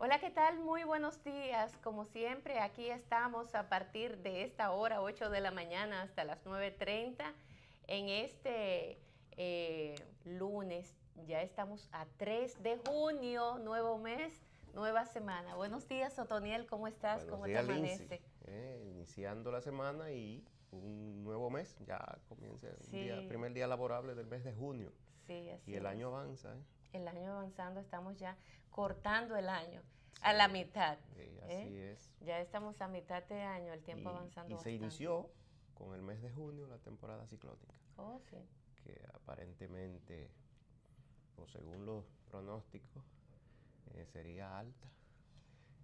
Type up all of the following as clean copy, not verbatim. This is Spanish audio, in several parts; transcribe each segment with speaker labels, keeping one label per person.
Speaker 1: Hola, ¿qué tal? Muy buenos días. Como siempre, aquí estamos a partir de esta hora, 8 de la mañana hasta las 9:30, en este lunes. Ya estamos a 3 de junio, nuevo mes, nueva semana. Buenos días, Otoniel, ¿cómo estás?
Speaker 2: Buenos
Speaker 1: ¿Cómo te
Speaker 2: días, Lindsay.
Speaker 1: amanece?
Speaker 2: Iniciando la semana y un nuevo mes. Ya comienza
Speaker 1: Sí,
Speaker 2: primer día laborable del mes de junio.
Speaker 1: sí,
Speaker 2: Y
Speaker 1: así
Speaker 2: el
Speaker 1: es.
Speaker 2: año avanza, ¿eh?
Speaker 1: El año avanzando, estamos ya cortando el año
Speaker 2: Sí,
Speaker 1: a la mitad. ¿Eh?
Speaker 2: así es.
Speaker 1: Ya estamos a mitad de año, el tiempo
Speaker 2: Y
Speaker 1: avanzando
Speaker 2: se
Speaker 1: bastante.
Speaker 2: inició con el mes de junio la temporada ciclónica,
Speaker 1: Oh, sí.
Speaker 2: que aparentemente, o según los pronósticos, sería alta.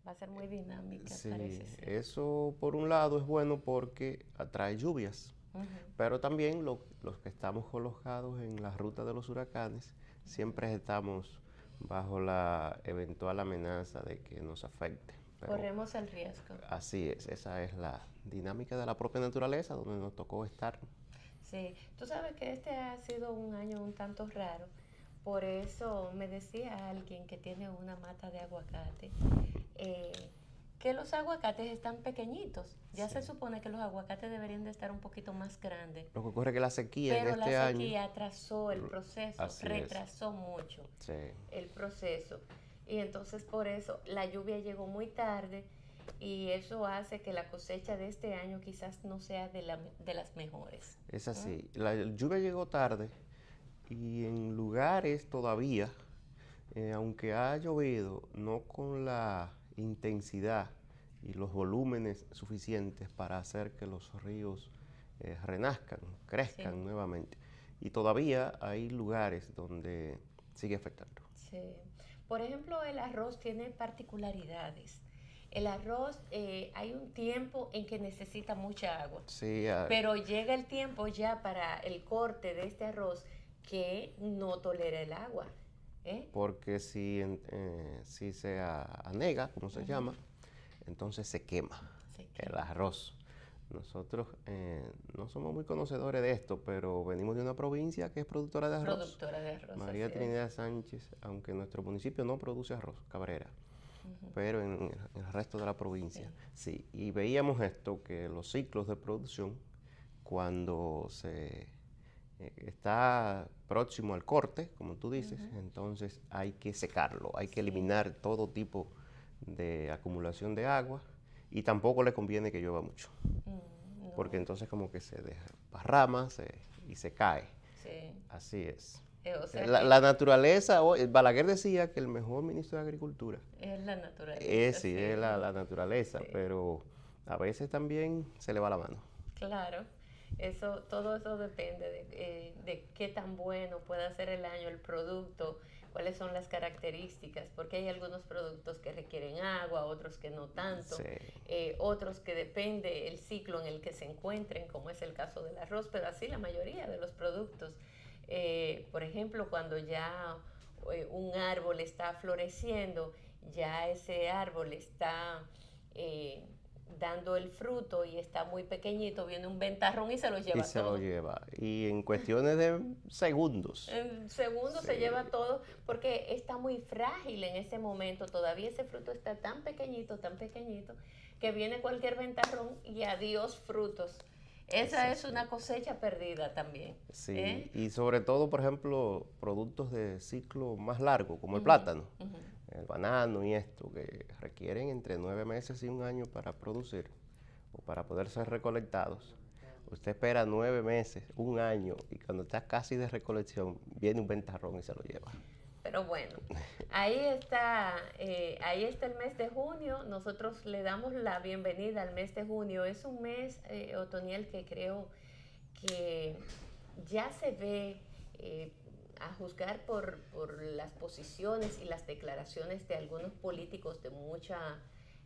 Speaker 1: Va a ser muy dinámica,
Speaker 2: Sí,
Speaker 1: parece ser.
Speaker 2: eso por un lado es bueno porque atrae lluvias.
Speaker 1: Ujú,
Speaker 2: Pero también los que estamos colocados en la ruta de los huracanes, siempre estamos bajo la eventual amenaza de que nos afecte. Pero
Speaker 1: corremos el riesgo.
Speaker 2: así es, esa es la dinámica de la propia naturaleza donde nos tocó estar.
Speaker 1: Sí, tú sabes que este ha sido un año un tanto raro. Por eso me decía alguien que tiene una mata de aguacate, eh, que los aguacates están pequeñitos. Ya
Speaker 2: Sí.
Speaker 1: se supone que los aguacates deberían de estar un poquito más grandes.
Speaker 2: Lo que ocurre es que la sequía en
Speaker 1: Pero la
Speaker 2: este año,
Speaker 1: sequía atrasó el proceso,
Speaker 2: así es.
Speaker 1: retrasó mucho
Speaker 2: Sí,
Speaker 1: el proceso. Y entonces por eso la lluvia llegó muy tarde y eso hace que la cosecha de este año quizás no sea de las mejores.
Speaker 2: es
Speaker 1: ¿Mm?
Speaker 2: así. La lluvia llegó tarde y en lugares todavía, aunque ha llovido, no con la intensidad y los volúmenes suficientes para hacer que los ríos renazcan,
Speaker 1: Sí,
Speaker 2: crezcan nuevamente. Y todavía hay lugares donde sigue afectando.
Speaker 1: sí. Por ejemplo, el arroz tiene particularidades. El arroz, hay un tiempo en que necesita mucha agua,
Speaker 2: Sí,
Speaker 1: pero llega el tiempo ya para el corte de este arroz que no tolera el agua. ¿Eh?
Speaker 2: porque si se anega, como se
Speaker 1: Ujú.
Speaker 2: llama, entonces se quema
Speaker 1: Se
Speaker 2: el
Speaker 1: quema.
Speaker 2: arroz. Nosotros no somos muy conocedores de esto, pero venimos de una provincia que es productora de arroz.
Speaker 1: Productora de arroz,
Speaker 2: María
Speaker 1: así es.
Speaker 2: Trinidad Sánchez, aunque nuestro municipio no produce arroz, Cabrera,
Speaker 1: Ujú.
Speaker 2: pero en el resto de la provincia
Speaker 1: Sí,
Speaker 2: sí. Y veíamos esto, que los ciclos de producción, cuando se está próximo al corte, como tú dices,
Speaker 1: ujú,
Speaker 2: entonces hay que secarlo, hay que
Speaker 1: sí,
Speaker 2: eliminar todo tipo de acumulación de agua y tampoco le conviene que llueva mucho, porque
Speaker 1: no,
Speaker 2: entonces como que se desparrama y se cae.
Speaker 1: sí.
Speaker 2: Así es.
Speaker 1: O sea
Speaker 2: La
Speaker 1: que
Speaker 2: naturaleza, Balaguer decía que el mejor ministro de Agricultura
Speaker 1: es la naturaleza,
Speaker 2: sí, es
Speaker 1: sí,
Speaker 2: la naturaleza,
Speaker 1: sí,
Speaker 2: pero a veces también se le va la mano.
Speaker 1: claro. Eso, todo eso depende de qué tan bueno pueda ser el año, el producto, cuáles son las características, porque hay algunos productos que requieren agua, otros que no tanto,
Speaker 2: Sí,
Speaker 1: otros que depende el ciclo en el que se encuentren, como es el caso del arroz, pero así la mayoría de los productos. Por ejemplo, cuando ya un árbol está floreciendo, ya ese árbol está eh, dando el fruto y está muy pequeñito, viene un ventarrón y se lo
Speaker 2: y
Speaker 1: lleva
Speaker 2: se lo
Speaker 1: todo.
Speaker 2: lleva. Y en cuestiones de segundos.
Speaker 1: En segundo
Speaker 2: Sí,
Speaker 1: se lleva todo porque está muy frágil en ese momento. Todavía ese fruto está tan pequeñito, que viene cualquier ventarrón y adiós frutos.
Speaker 2: es
Speaker 1: Esa es
Speaker 2: así.
Speaker 1: una cosecha perdida también.
Speaker 2: Sí,
Speaker 1: ¿Eh?
Speaker 2: y sobre todo, por ejemplo, productos de ciclo más largo, como el
Speaker 1: Ujú,
Speaker 2: plátano,
Speaker 1: ujú.
Speaker 2: el banano y esto, que requieren entre 9 meses y un año para producir o para poder ser recolectados. Usted espera 9 meses, un año, y cuando está casi de recolección, viene un ventarrón y se lo lleva.
Speaker 1: Pero bueno, ahí está el mes de junio. Nosotros le damos la bienvenida al mes de junio. Es un mes otoñal que creo que ya se ve, eh, a juzgar por las posiciones y las declaraciones de algunos políticos de mucha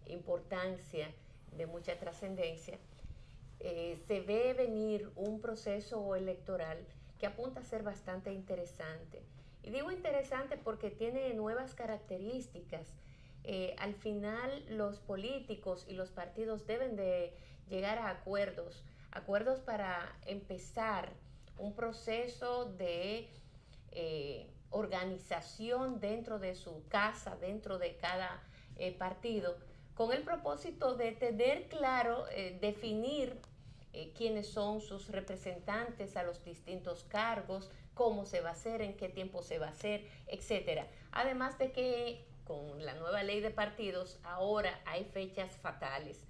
Speaker 1: importancia, de mucha trascendencia, se ve venir un proceso electoral que apunta a ser bastante interesante. Y digo interesante porque tiene nuevas características. Al final los políticos y los partidos deben de llegar a acuerdos, acuerdos para empezar un proceso de organización dentro de su casa, dentro de cada partido, con el propósito de tener claro, definir quiénes son sus representantes a los distintos cargos, cómo se va a hacer, en qué tiempo se va a hacer, etcétera. Además de que con la nueva ley de partidos ahora hay fechas fatales.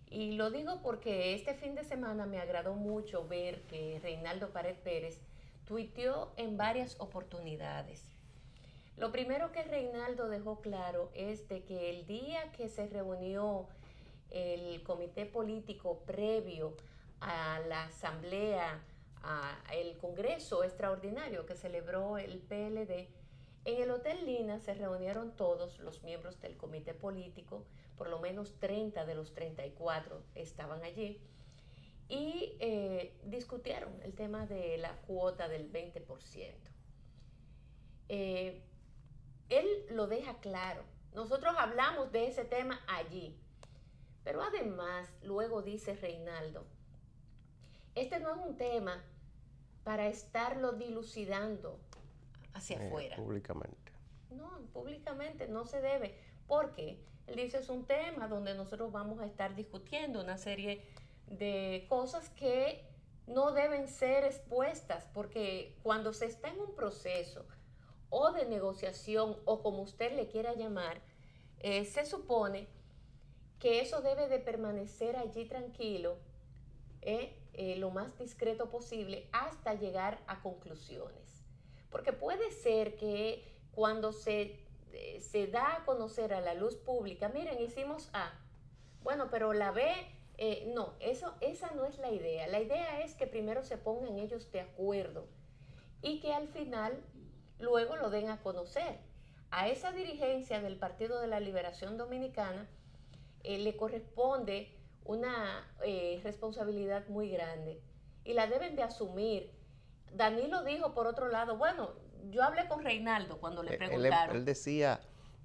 Speaker 1: Y lo digo porque este fin de semana me agradó mucho ver que Reinaldo Pared Pérez tuiteó en varias oportunidades. Lo primero que Reinaldo dejó claro es de que el día que se reunió el comité político previo a la asamblea, al congreso extraordinario que celebró el PLD, en el Hotel Lina se reunieron todos los miembros del comité político, por lo menos 30 de los 34 estaban allí, y discutieron el tema de la cuota del 20%. Él lo deja claro. Nosotros hablamos de ese tema allí. Pero además, luego dice Reinaldo, este no es un tema para estarlo dilucidando hacia afuera.
Speaker 2: Públicamente.
Speaker 1: No, públicamente no se debe. Porque él dice es un tema donde nosotros vamos a estar discutiendo una serie de cosas que no deben ser expuestas, porque cuando se está en un proceso o de negociación o como usted le quiera llamar, se supone que eso debe de permanecer allí tranquilo, lo más discreto posible hasta llegar a conclusiones. Porque puede ser que cuando se da a conocer a la luz pública, miren, hicimos A, bueno, pero la B, no, esa no es la idea. La idea es que primero se pongan ellos de acuerdo y que al final luego lo den a conocer. A esa dirigencia del Partido de la Liberación Dominicana le corresponde una responsabilidad muy grande y la deben de asumir. Danilo dijo por otro lado, bueno, yo hablé con Reinaldo cuando le preguntaron.
Speaker 2: Él decía,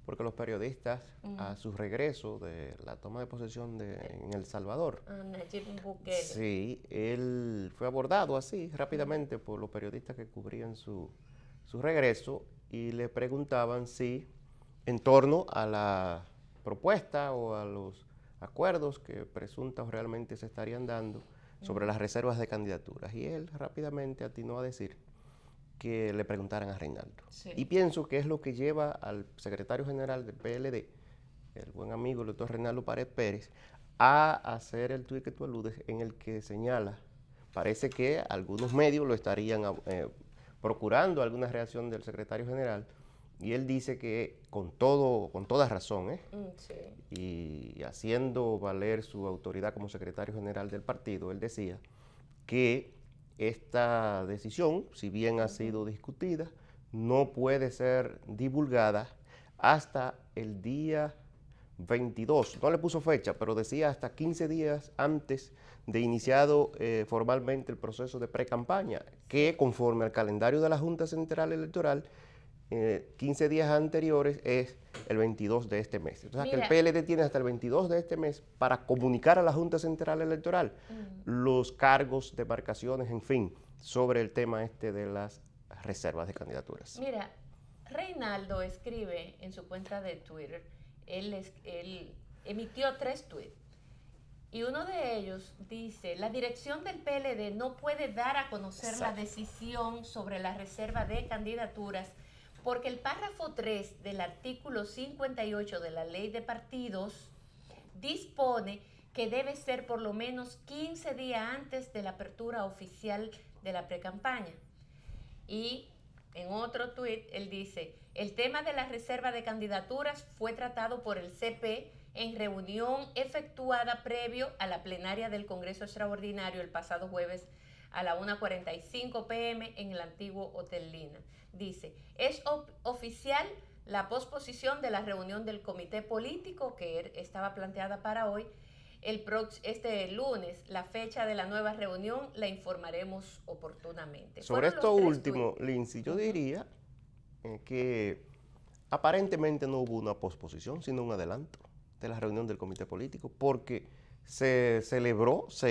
Speaker 2: porque los periodistas a su regreso de la toma de posesión en El Salvador,
Speaker 1: Nayib Bukele.
Speaker 2: Sí, él fue abordado así rápidamente por los periodistas que cubrían su regreso y le preguntaban si en torno a la propuesta o a los acuerdos que presunta o realmente se estarían dando sobre las reservas de candidaturas. Y él rápidamente atinó a decir que le preguntaran a Reinaldo.
Speaker 1: Sí.
Speaker 2: Y pienso que es lo que lleva al secretario general del PLD, el buen amigo el doctor Reinaldo Pared Pérez, a hacer el tuit que tú aludes, en el que señala, parece que algunos medios lo estarían procurando alguna reacción del secretario general, y él dice que con toda razón,
Speaker 1: Sí.
Speaker 2: y haciendo valer su autoridad como secretario general del partido, él decía que esta decisión, si bien ha sido discutida, no puede ser divulgada hasta el día 22. No le puso fecha, pero decía hasta 15 días antes de iniciado formalmente el proceso de pre-campaña, que conforme al calendario de la Junta Central Electoral, 15 días anteriores es el 22 de este mes. Entonces, que el PLD tiene hasta el 22 de este mes para comunicar a la Junta Central Electoral los cargos, demarcaciones, en fin, sobre el tema de las reservas de candidaturas.
Speaker 1: Mira, Reinaldo escribe en su cuenta de Twitter, él emitió 3 tweets, y uno de ellos dice, la dirección del PLD no puede dar a conocer la decisión sobre la reserva de candidaturas porque el párrafo 3 del artículo 58 de la Ley de Partidos dispone que debe ser por lo menos 15 días antes de la apertura oficial de la precampaña. Y en otro tuit él dice, el tema de la reserva de candidaturas fue tratado por el CP en reunión efectuada previo a la plenaria del Congreso Extraordinario el pasado jueves a la 1:45 p.m. en el antiguo Hotel Lina. Dice, es oficial la posposición de la reunión del comité político que estaba planteada para hoy. Este lunes, la fecha de la nueva reunión la informaremos oportunamente.
Speaker 2: Sobre esto último, Lindsay, yo diría que aparentemente no hubo una posposición, sino un adelanto de la reunión del comité político, porque se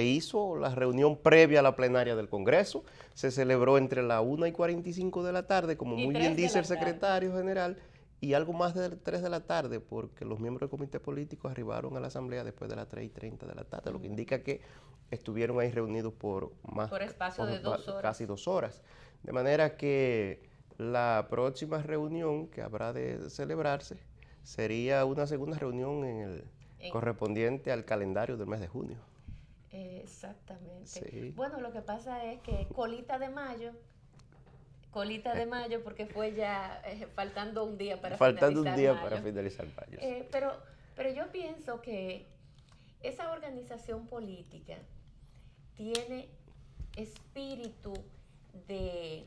Speaker 2: hizo la reunión previa a la plenaria del Congreso, se celebró entre la 1:45 de la tarde, como muy bien dice el secretario general, y algo más de 3 de la tarde, porque los miembros del comité político arribaron a la asamblea después de las 3:30 de la tarde, lo que indica que estuvieron ahí reunidos por
Speaker 1: espacio de 2 horas.
Speaker 2: Casi 2 horas. De manera que la próxima reunión que habrá de celebrarse sería una segunda reunión correspondiente al calendario del mes de junio.
Speaker 1: Exactamente.
Speaker 2: Sí.
Speaker 1: Bueno, lo que pasa es que colita de mayo, porque fue ya faltando un día para
Speaker 2: finalizar mayo.
Speaker 1: Pero yo pienso que esa organización política tiene espíritu de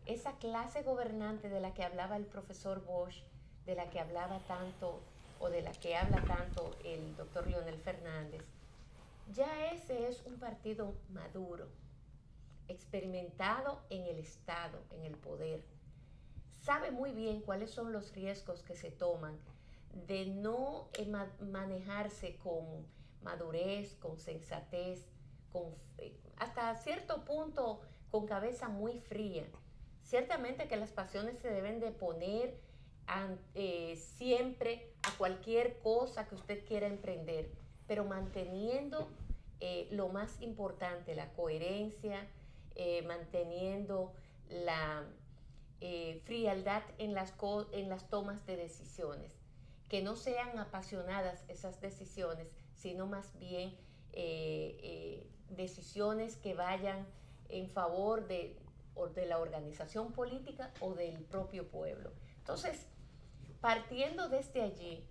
Speaker 1: esa clase gobernante de la que hablaba el profesor Bosch, de la que hablaba tanto o de la que habla tanto el doctor Leonel Fernández. Ya ese es un partido maduro, experimentado en el Estado, en el poder. Sabe muy bien cuáles son los riesgos que se toman de no manejarse con madurez, con sensatez, hasta cierto punto con cabeza muy fría. Ciertamente que las pasiones se deben de poner siempre a cualquier cosa que usted quiera emprender, pero manteniendo lo más importante, la coherencia, manteniendo la frialdad en las tomas de decisiones, que no sean apasionadas esas decisiones, sino más bien decisiones que vayan en favor de la organización política o del propio pueblo. Entonces, partiendo desde allí,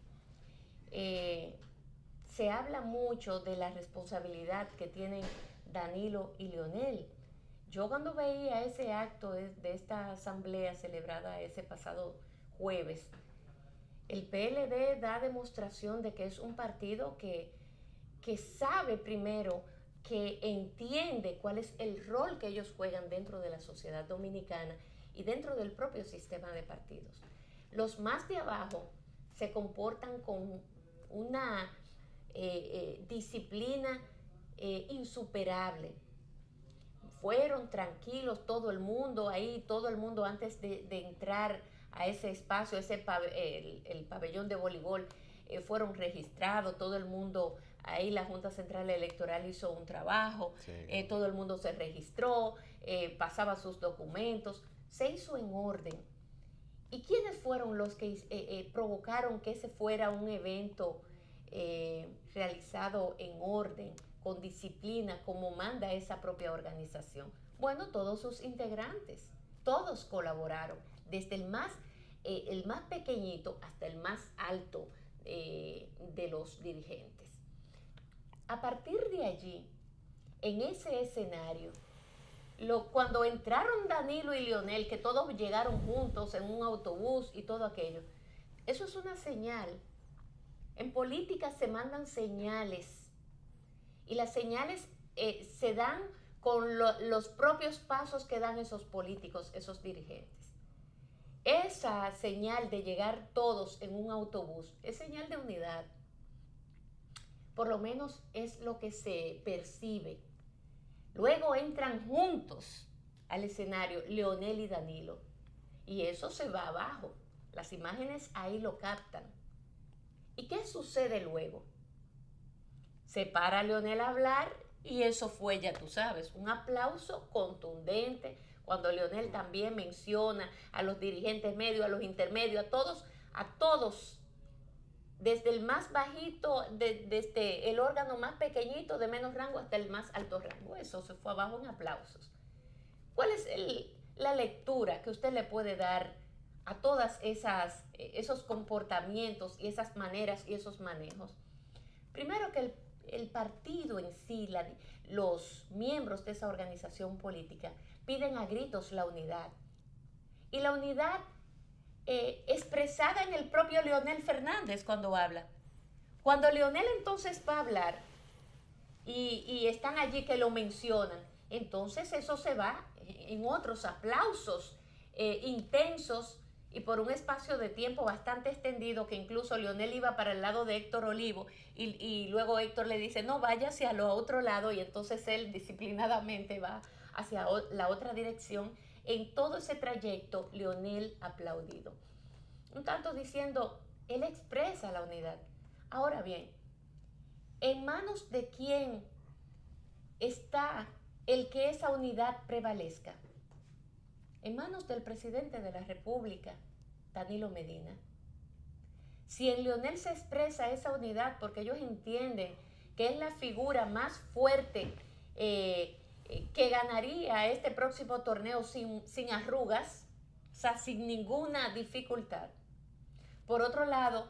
Speaker 1: se habla mucho de la responsabilidad que tienen Danilo y Leonel. Yo cuando veía ese acto de esta asamblea celebrada ese pasado jueves, el PLD da demostración de que es un partido que sabe primero, que entiende cuál es el rol que ellos juegan dentro de la sociedad dominicana y dentro del propio sistema de partidos. Los más de abajo se comportan con una disciplina insuperable. Fueron tranquilos todo el mundo ahí, todo el mundo antes de entrar a ese espacio, el pabellón de voleibol, fueron registrados, todo el mundo ahí, la Junta Central Electoral hizo un trabajo, sí. Todo el mundo se registró, pasaba sus documentos, se hizo en orden. ¿Y quiénes fueron los que provocaron que ese fuera un evento realizado en orden, con disciplina, como manda esa propia organización? Bueno, todos sus integrantes, todos colaboraron, desde el más pequeñito hasta el más alto de los dirigentes. A partir de allí, en ese escenario, cuando entraron Danilo y Leonel, que todos llegaron juntos en un autobús y todo aquello, eso es una señal. En política se mandan señales y las señales se dan con los propios pasos que dan esos políticos, esos dirigentes. Esa señal de llegar todos en un autobús es señal de unidad. Por lo menos es lo que se percibe. Luego entran juntos al escenario Leonel y Danilo y eso se va abajo. Las imágenes ahí lo captan. ¿Y qué sucede luego? Se para Leonel a hablar y eso fue, ya tú sabes, un aplauso contundente cuando Leonel también menciona a los dirigentes medios, a los intermedios, a todos, desde el más bajito, desde el órgano más pequeñito, de menos rango, hasta el más alto rango. Eso se fue abajo en aplausos. ¿Cuál es la lectura que usted le puede dar a todas esos comportamientos y esas maneras y esos manejos? Primero, que el partido en sí, los miembros de esa organización política piden a gritos la unidad. Y la unidad expresada en el propio Leonel Fernández cuando habla. Cuando Leonel entonces va a hablar y están allí que lo mencionan, entonces eso se va en otros aplausos intensos y por un espacio de tiempo bastante extendido, que incluso Leonel iba para el lado de Héctor Olivo y luego Héctor le dice, no, vaya hacia lo otro lado, y entonces él disciplinadamente va hacia la otra dirección. en todo ese trayecto Leonel aplaudido. Un tanto diciendo, él expresa la unidad. Ahora bien, ¿en manos de quién está el que esa unidad prevalezca? En manos del presidente de la República, Danilo Medina. Si en Leonel se expresa esa unidad porque ellos entienden que es la figura más fuerte que ganaría este próximo torneo sin arrugas, o sea, sin ninguna dificultad. Por otro lado,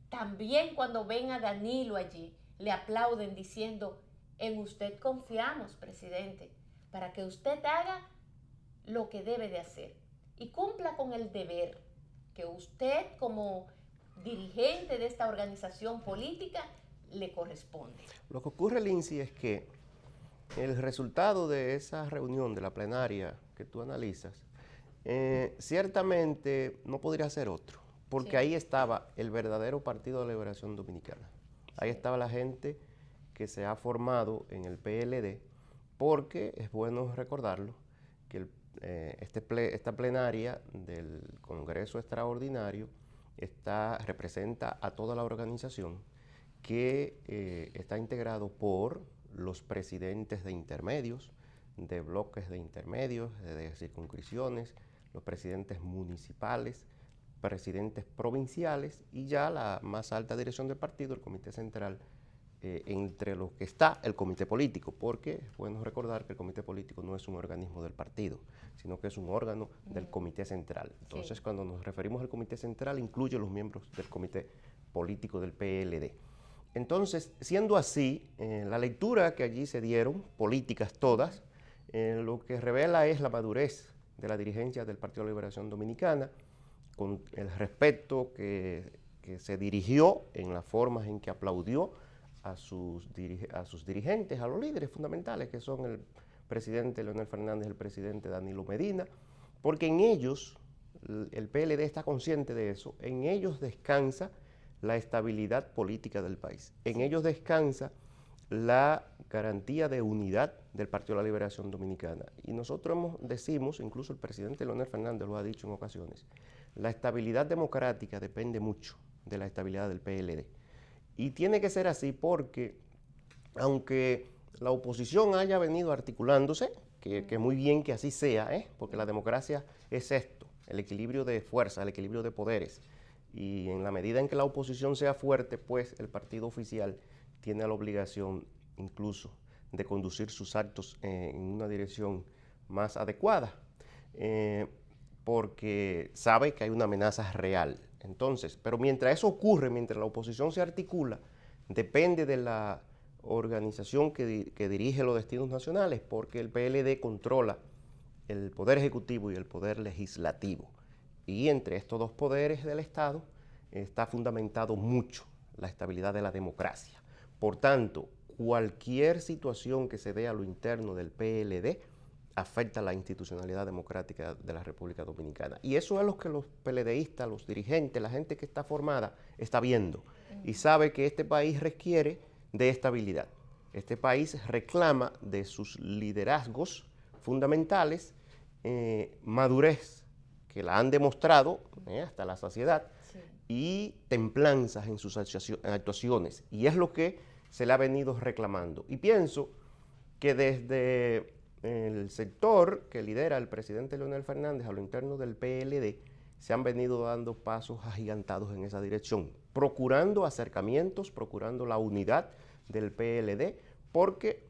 Speaker 1: también cuando ven a Danilo allí, le aplauden diciendo, en usted confiamos, presidente, para que usted haga lo que debe de hacer y cumpla con el deber que usted como dirigente de esta organización política le corresponde.
Speaker 2: Lo que ocurre, Lindsay, es que el resultado de esa reunión de la plenaria que tú analizas, ciertamente no podría ser otro, porque sí, ahí estaba el verdadero Partido de Liberación Dominicana. Ahí estaba la gente que se ha formado en el PLD, porque es bueno recordarlo, que esta plenaria del Congreso Extraordinario representa a toda la organización que está integrado por los presidentes de intermedios, de bloques de intermedios, de circunscripciones, los presidentes municipales, presidentes provinciales y ya la más alta dirección del partido, el Comité Central, entre los que está el Comité Político, porque es bueno recordar que el Comité Político no es un organismo del partido, sino que es un órgano del Comité Central. Entonces, sí, cuando nos referimos al Comité Central, incluye los miembros del Comité Político del PLD. Entonces, siendo así, la lectura que allí se dieron, políticas todas, lo que revela es la madurez de la dirigencia del Partido de Liberación Dominicana, con el respeto que se dirigió en las formas en que aplaudió a sus dirigentes, a los líderes fundamentales, que son el presidente Leonel Fernández y el presidente Danilo Medina, porque en ellos, el PLD está consciente de eso, en ellos descansa la estabilidad política del país, en ellos descansa la garantía de unidad del Partido de la Liberación Dominicana. Y nosotros decimos, incluso el presidente Leonel Fernández lo ha dicho en ocasiones, la estabilidad democrática depende mucho de la estabilidad del PLD. Y tiene que ser así porque, aunque la oposición haya venido articulándose, que muy bien que así sea, porque la democracia es esto, el equilibrio de fuerza, el equilibrio de poderes. Y en la medida en que la oposición sea fuerte, pues el partido oficial tiene la obligación incluso de conducir sus actos en una dirección más adecuada, porque sabe que hay una amenaza real. Entonces, pero mientras eso ocurre, mientras la oposición se articula, depende de la organización que dirige los destinos nacionales, porque el PLD controla el poder ejecutivo y el poder legislativo. Y entre estos dos poderes del Estado está fundamentado mucho la estabilidad de la democracia. Por tanto, cualquier situación que se dé a lo interno del PLD afecta la institucionalidad democrática de la República Dominicana. Y eso es lo que los PLDistas, los dirigentes, la gente que está formada, está viendo. Y sabe que este país requiere de estabilidad. Este país reclama de sus liderazgos fundamentales madurez, que la han demostrado hasta la saciedad, sí, y templanzas en sus actuaciones. Y es lo que se le ha venido reclamando. Y pienso que desde el sector que lidera el presidente Leonel Fernández a lo interno del PLD, se han venido dando pasos agigantados en esa dirección, procurando acercamientos, procurando la unidad del PLD, porque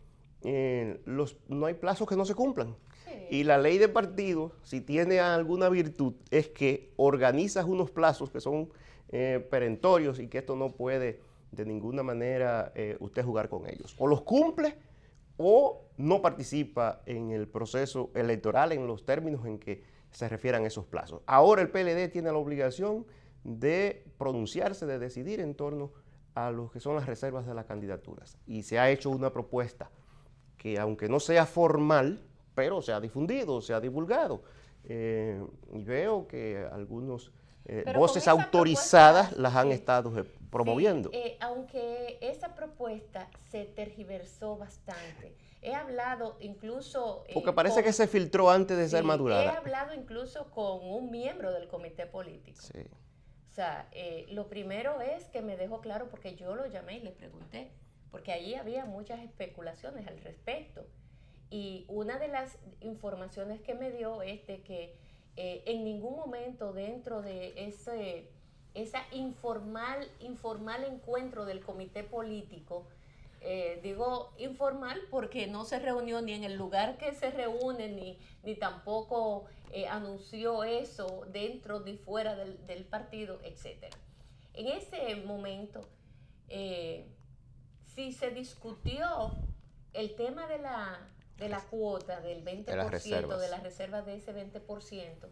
Speaker 2: no hay plazos que no se cumplan. Sí. Y la ley de partidos, si tiene alguna virtud, es que organizas unos plazos que son perentorios y que esto no puede de ninguna manera usted jugar con ellos. O los cumple o no participa en el proceso electoral en los términos en que se refieran esos plazos. Ahora el PLD tiene la obligación de pronunciarse, de decidir en torno a lo que son las reservas de las candidaturas. Y se ha hecho una propuesta que, aunque no sea formal, pero se ha difundido, se ha divulgado. Y veo que algunos voces autorizadas las han estado promoviendo.
Speaker 1: Sí, aunque esa propuesta se tergiversó bastante He hablado incluso...
Speaker 2: Porque parece que se filtró antes de ser
Speaker 1: He
Speaker 2: madurada.
Speaker 1: hablado incluso con un miembro del comité político.
Speaker 2: Sí.
Speaker 1: O sea, lo primero es que me dejó claro, porque yo lo llamé y le pregunté, porque allí había muchas especulaciones al respecto. Y una de las informaciones que me dio es de que en ningún momento dentro de esa informal encuentro del comité político, digo informal porque no se reunió ni en el lugar que se reúne, ni tampoco anunció eso dentro ni fuera del partido, etc. En ese momento, si se discutió el tema de la cuota del 20%, de las reservas de ese 20%,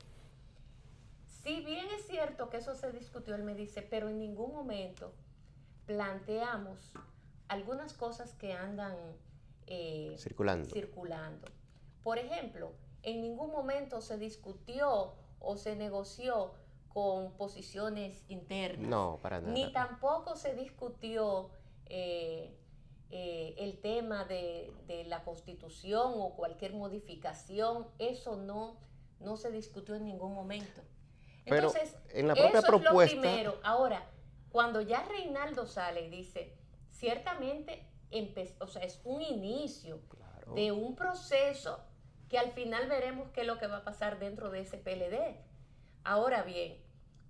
Speaker 1: si bien es cierto que eso se discutió, él me dice, pero en ningún momento planteamos algunas cosas que andan circulando. Por ejemplo, en ningún momento se discutió o se negoció con posiciones internas.
Speaker 2: No, para nada.
Speaker 1: Ni tampoco se discutió el tema de la Constitución o cualquier modificación. Eso no se discutió en ningún momento. Entonces,
Speaker 2: pero en la propia
Speaker 1: eso
Speaker 2: propuesta...
Speaker 1: es lo primero. Ahora, cuando ya Reinaldo sale y dice, ciertamente, o sea, es un inicio de un proceso que al final veremos qué es lo que va a pasar dentro de ese PLD. Ahora bien,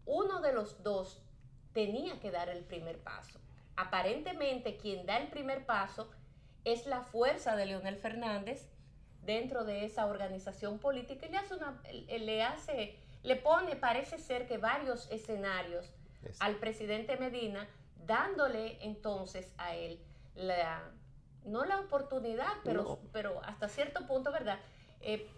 Speaker 1: uno de los dos tenía que dar el primer paso. Aparentemente, quien da el primer paso es la fuerza de Leonel Fernández dentro de esa organización política y le pone, parece ser que varios escenarios al presidente Medina, dándole entonces a él no la oportunidad, pero hasta cierto punto, ¿verdad?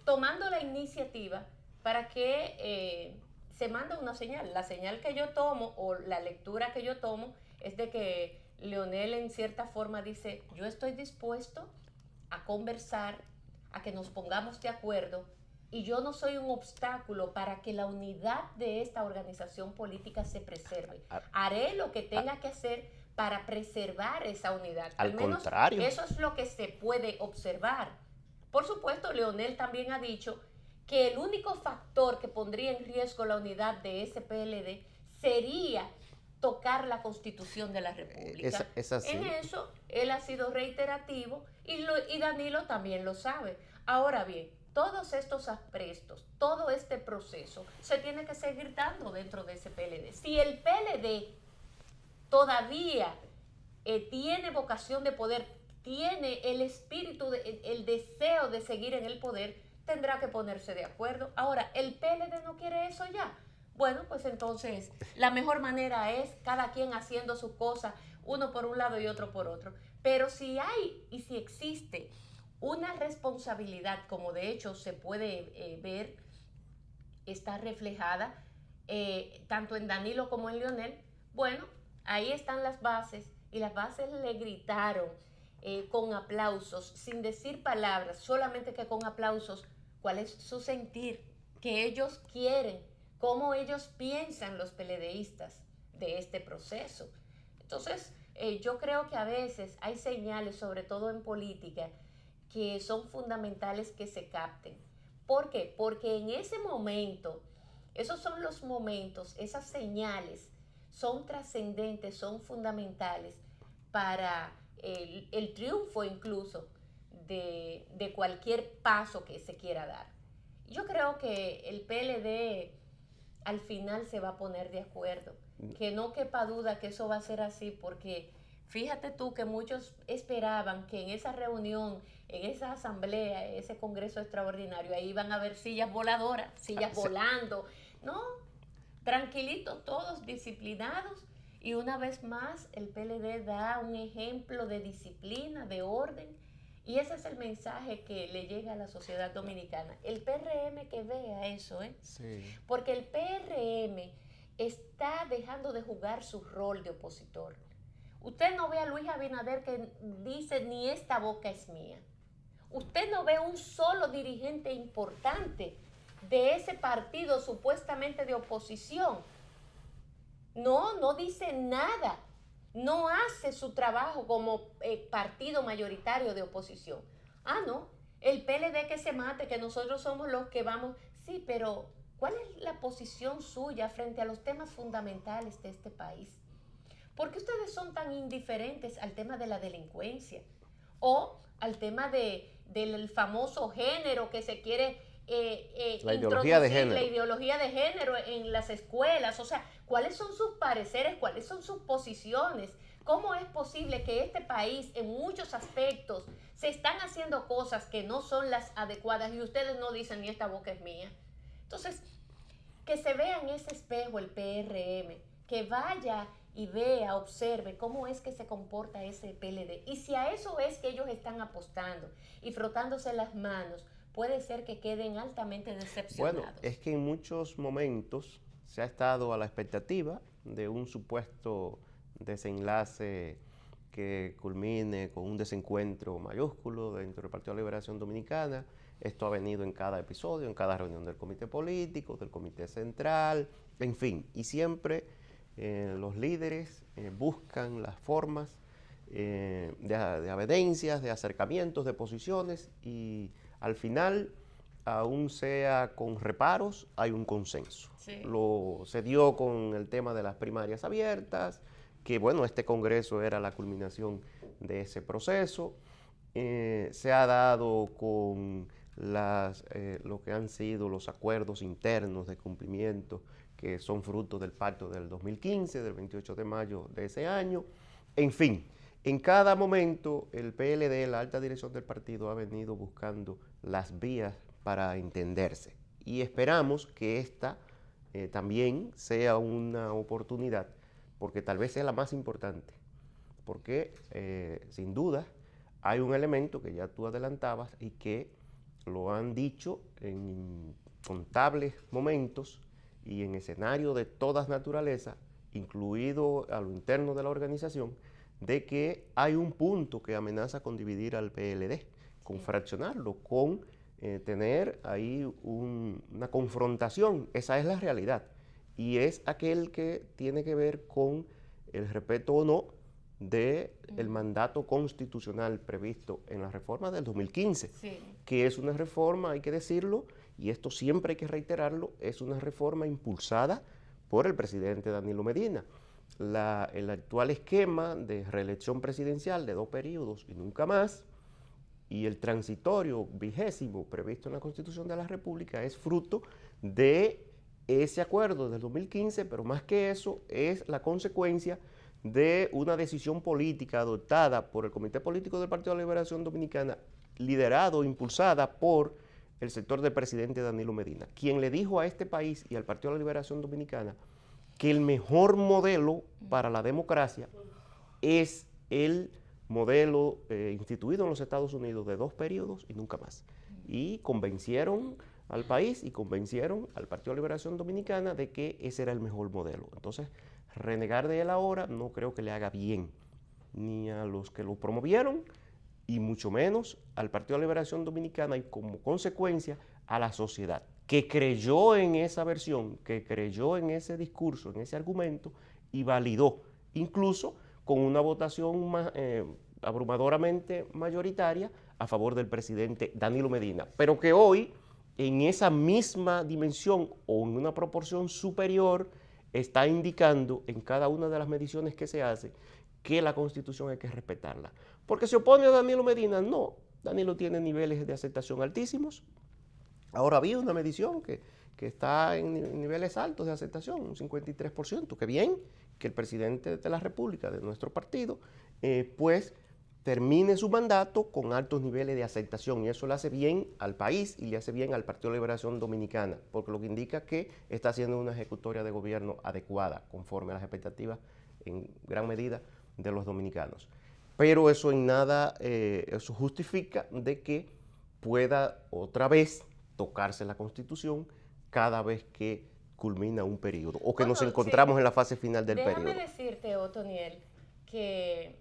Speaker 1: Tomando la iniciativa para que se mande una señal. La señal que yo tomo o la lectura que yo tomo es de que Leonel en cierta forma dice, yo estoy dispuesto a conversar, a que nos pongamos de acuerdo, y yo no soy un obstáculo para que la unidad de esta organización política se preserve. Haré lo que tenga que hacer para preservar esa unidad.
Speaker 2: Al contrario.
Speaker 1: Eso es lo que se puede observar. Por supuesto, Leonel también ha dicho que el único factor que pondría en riesgo la unidad de ese PLD sería tocar la Constitución de la República.
Speaker 2: Es así.
Speaker 1: En eso, él ha sido reiterativo y Danilo también lo sabe. Ahora bien, todos estos aprestos, todo este proceso se tiene que seguir dando dentro de ese PLD. Si el PLD todavía tiene vocación de poder, tiene el espíritu, el deseo de seguir en el poder, tendrá que ponerse de acuerdo. Ahora, ¿el PLD no quiere eso ya? Bueno, pues entonces la mejor manera es cada quien haciendo sus cosas, uno por un lado y otro por otro. Pero si hay y si existe una responsabilidad, como de hecho se puede ver, está reflejada tanto en Danilo como en Leonel, bueno, ahí están las bases, y las bases le gritaron con aplausos, sin decir palabras, solamente que con aplausos, cuál es su sentir, que ellos quieren, cómo ellos piensan los PLDistas de este proceso. Entonces, yo creo que a veces hay señales, sobre todo en política, que son fundamentales que se capten. ¿Por qué? Porque en ese momento, esos son los momentos, esas señales son trascendentes, son fundamentales para el triunfo incluso de cualquier paso que se quiera dar. Yo creo que el PLD al final se va a poner de acuerdo, que no quepa duda que eso va a ser así, porque fíjate tú que muchos esperaban que en esa reunión, en esa asamblea, ese congreso extraordinario, ahí iban a haber sillas voladoras, sillas volando. No, tranquilitos todos, disciplinados, y una vez más el PLD da un ejemplo de disciplina, de orden, y ese es el mensaje que le llega a la sociedad dominicana. El PRM que vea eso,
Speaker 2: Sí.
Speaker 1: Porque el PRM está dejando de jugar su rol de opositor. Usted no ve a Luis Abinader que dice ni esta boca es mía. Usted no ve un solo dirigente importante de ese partido supuestamente de oposición. No dice nada. No hace su trabajo como partido mayoritario de oposición. No, el PLD que se mate, que nosotros somos los que vamos. Sí, pero ¿cuál es la posición suya frente a los temas fundamentales de este país? ¿Por qué ustedes son tan indiferentes al tema de la delincuencia? O al tema del famoso género que se quiere
Speaker 2: la ideología de
Speaker 1: introducir, la
Speaker 2: género.
Speaker 1: ideología de género en las escuelas. O sea, ¿cuáles son sus pareceres? ¿Cuáles son sus posiciones? ¿Cómo es posible que este país en muchos aspectos se están haciendo cosas que no son las adecuadas y ustedes no dicen ni esta boca es mía? Entonces, que se vea en ese espejo el PRM, que vaya y vea, observe cómo es que se comporta ese PLD. Y si a eso es que ellos están apostando y frotándose las manos, puede ser que queden altamente decepcionados.
Speaker 2: Bueno, es que en muchos momentos se ha estado a la expectativa de un supuesto desenlace que culmine con un desencuentro mayúsculo dentro del Partido de la Liberación Dominicana. Esto ha venido en cada episodio, en cada reunión del comité político, del comité central, en fin. Y siempre los líderes buscan las formas de avenencias, de acercamientos, de posiciones y al final, aún sea con reparos, hay un consenso.
Speaker 1: Sí.
Speaker 2: Se dio con el tema de las primarias abiertas, que bueno, este Congreso era la culminación de ese proceso. Se ha dado con lo que han sido los acuerdos internos de cumplimiento que son fruto del pacto del 2015, del 28 de mayo de ese año. En fin, en cada momento el PLD, la alta dirección del partido, ha venido buscando las vías para entenderse. Y esperamos que esta también sea una oportunidad, porque tal vez sea la más importante, porque sin duda hay un elemento que ya tú adelantabas y que lo han dicho en incontables momentos y en escenarios de todas naturalezas, incluido a lo interno de la organización, de que hay un punto que amenaza con dividir al PLD, con fraccionarlo, con tener ahí una confrontación. Esa es la realidad. Y es aquel que tiene que ver con el respeto o no del mandato constitucional previsto en la reforma del 2015, que es una reforma, hay que decirlo, y esto siempre hay que reiterarlo, es una reforma impulsada por el presidente Danilo Medina. El actual esquema de reelección presidencial de 2 periodos y nunca más, y el transitorio 20º previsto en la Constitución de la República es fruto de ese acuerdo del 2015, pero más que eso es la consecuencia de una decisión política adoptada por el Comité Político del Partido de la Liberación Dominicana, liderado, impulsada por el sector del presidente Danilo Medina, quien le dijo a este país y al Partido de la Liberación Dominicana que el mejor modelo para la democracia es el modelo instituido en los Estados Unidos de 2 periodos y nunca más. Y convencieron al país y convencieron al Partido de Liberación Dominicana de que ese era el mejor modelo. Entonces, renegar de él ahora no creo que le haga bien ni a los que lo promovieron y mucho menos al Partido de Liberación Dominicana y como consecuencia a la sociedad que creyó en esa versión, que creyó en ese discurso, en ese argumento y validó, incluso con una votación abrumadoramente mayoritaria a favor del presidente Danilo Medina, pero que hoy en esa misma dimensión o en una proporción superior está indicando en cada una de las mediciones que se hace que la Constitución hay que respetarla. ¿Porque se opone a Danilo Medina? No, Danilo tiene niveles de aceptación altísimos. Ahora había una medición que está en niveles altos de aceptación, un 53%, que bien que el presidente de la República, de nuestro partido, pues termine su mandato con altos niveles de aceptación y eso le hace bien al país y le hace bien al Partido de Liberación Dominicana, porque lo que indica que está haciendo una ejecutoria de gobierno adecuada, conforme a las expectativas en gran medida de los dominicanos. Pero eso en nada, eso justifica de que pueda otra vez tocarse la Constitución cada vez que culmina un periodo o que nos encontramos en la fase final del periodo.
Speaker 1: Déjame decirte, Otoniel, que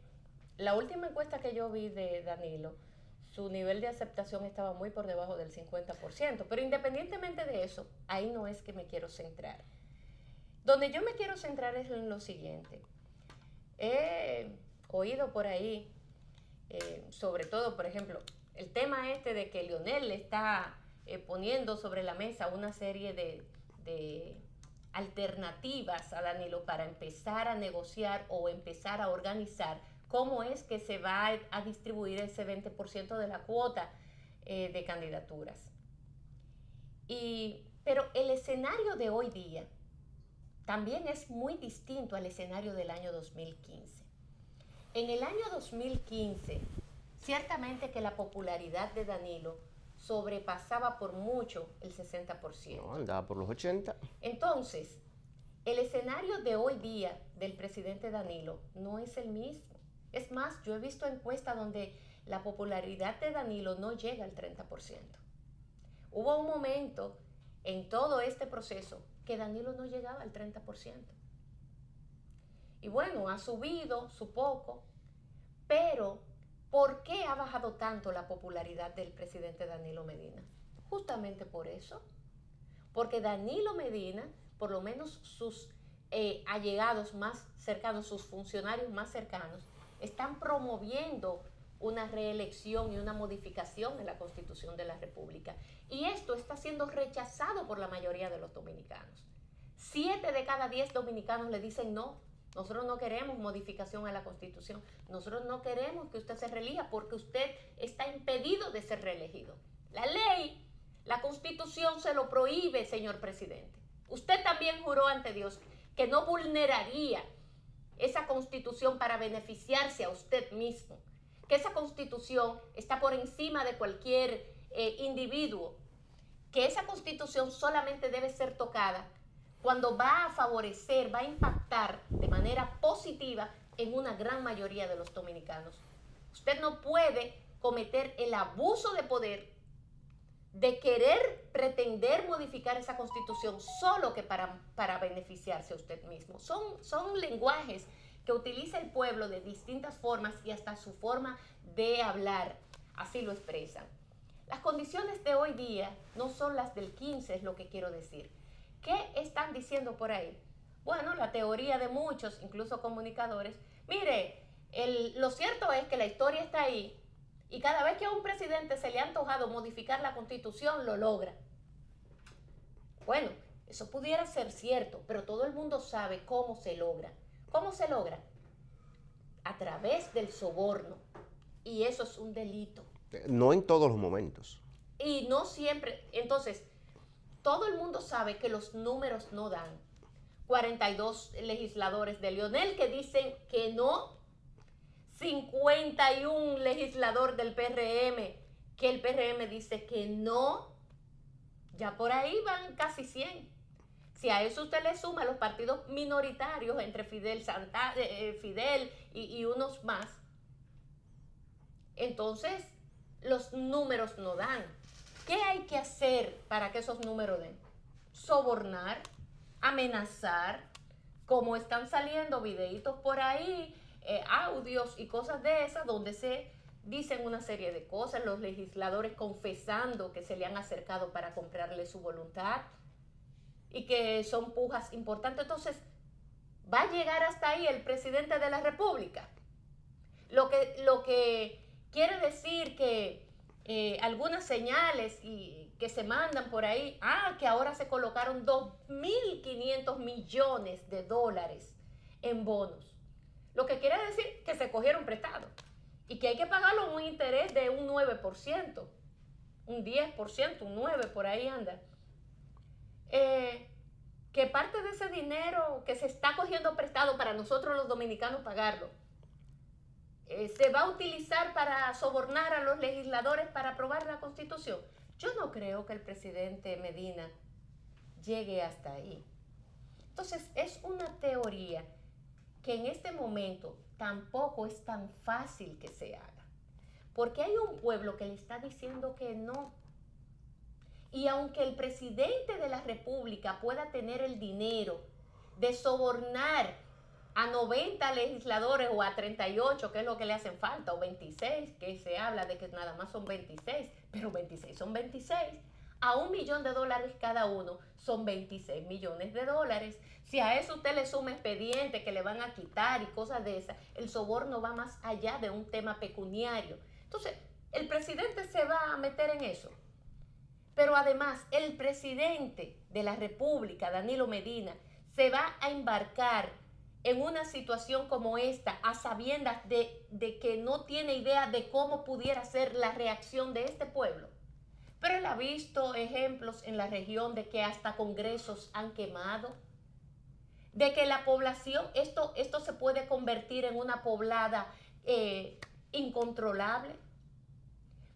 Speaker 1: la última encuesta que yo vi de Danilo, su nivel de aceptación estaba muy por debajo del 50%, pero independientemente de eso, ahí no es que me quiero centrar. Donde yo me quiero centrar es en lo siguiente. He oído por ahí, sobre todo, por ejemplo, el tema este de que Leonel le está poniendo sobre la mesa una serie de alternativas a Danilo para empezar a negociar o empezar a organizar cómo es que se va a distribuir ese 20% de la cuota de candidaturas. Pero el escenario de hoy día también es muy distinto al escenario del año 2015. En el año 2015, ciertamente que la popularidad de Danilo sobrepasaba por mucho el 60%.
Speaker 2: No, andaba por los 80.
Speaker 1: Entonces, el escenario de hoy día del presidente Danilo no es el mismo. Es más, yo he visto encuestas donde la popularidad de Danilo no llega al 30%. Hubo un momento en todo este proceso que Danilo no llegaba al 30%. Y bueno, ha subido su poco, pero ¿por qué ha bajado tanto la popularidad del presidente Danilo Medina? Justamente por eso. Porque Danilo Medina, por lo menos sus allegados más cercanos, sus funcionarios más cercanos, están promoviendo una reelección y una modificación en la Constitución de la República. Y esto está siendo rechazado por la mayoría de los dominicanos. 7 de cada 10 dominicanos le dicen no. Nosotros no queremos modificación a la Constitución. Nosotros no queremos que usted se reelija porque usted está impedido de ser reelegido. La ley, la Constitución se lo prohíbe, señor presidente. Usted también juró ante Dios que no vulneraría esa Constitución para beneficiarse a usted mismo. Que esa Constitución está por encima de cualquier individuo. Que esa Constitución solamente debe ser tocada cuando va a favorecer, va a impactar de manera positiva en una gran mayoría de los dominicanos. Usted no puede cometer el abuso de poder de querer pretender modificar esa Constitución solo que para beneficiarse a usted mismo. Son lenguajes que utiliza el pueblo de distintas formas y hasta su forma de hablar, así lo expresan. Las condiciones de hoy día no son las del 15, es lo que quiero decir. ¿Qué están diciendo por ahí? Bueno, la teoría de muchos, incluso comunicadores, mire, lo cierto es que la historia está ahí y cada vez que a un presidente se le ha antojado modificar la Constitución, lo logra. Bueno, eso pudiera ser cierto, pero todo el mundo sabe cómo se logra. ¿Cómo se logra? A través del soborno. Y eso es un delito.
Speaker 2: No en todos los momentos.
Speaker 1: Y no siempre. Entonces, todo el mundo sabe que los números no dan. 42 legisladores de Leonel que dicen que no. 51 legisladores del PRM que el PRM dice que no. Ya por ahí van casi 100. Si a eso usted le suma los partidos minoritarios entre Fidel y unos más, entonces los números no dan. ¿Qué hay que hacer para que esos números den? Sobornar, amenazar, como están saliendo videitos por ahí, audios y cosas de esas, donde se dicen una serie de cosas, los legisladores confesando que se le han acercado para comprarle su voluntad y que son pujas importantes. Entonces, va a llegar hasta ahí el presidente de la República. Lo que quiere decir que algunas señales que se mandan por ahí, que ahora se colocaron 2.500 millones de dólares en bonos. Lo que quiere decir que se cogieron prestados y que hay que pagarlo un interés de un 9%, un 10%, un 9%, por ahí anda. Que parte de ese dinero que se está cogiendo prestado para nosotros los dominicanos pagarlo, se va a utilizar para sobornar a los legisladores para aprobar la Constitución. Yo no creo que el presidente Medina llegue hasta ahí. Entonces, es una teoría que en este momento tampoco es tan fácil que se haga, porque hay un pueblo que le está diciendo que no. Y aunque el presidente de la República pueda tener el dinero de sobornar a 90 legisladores o a 38, que es lo que le hacen falta, o 26, que se habla de que nada más son 26, pero 26 son 26, a $1 millón cada uno, son 26 millones de dólares. Si a eso usted le suma expediente que le van a quitar y cosas de esas, el soborno va más allá de un tema pecuniario. Entonces, el presidente se va a meter en eso. Pero además, el presidente de la República, Danilo Medina, se va a embarcar en una situación como esta, a sabiendas de que no tiene idea de cómo pudiera ser la reacción de este pueblo. Pero él ha visto ejemplos en la región de que hasta congresos han quemado, de que la población, esto se puede convertir en una poblada incontrolable.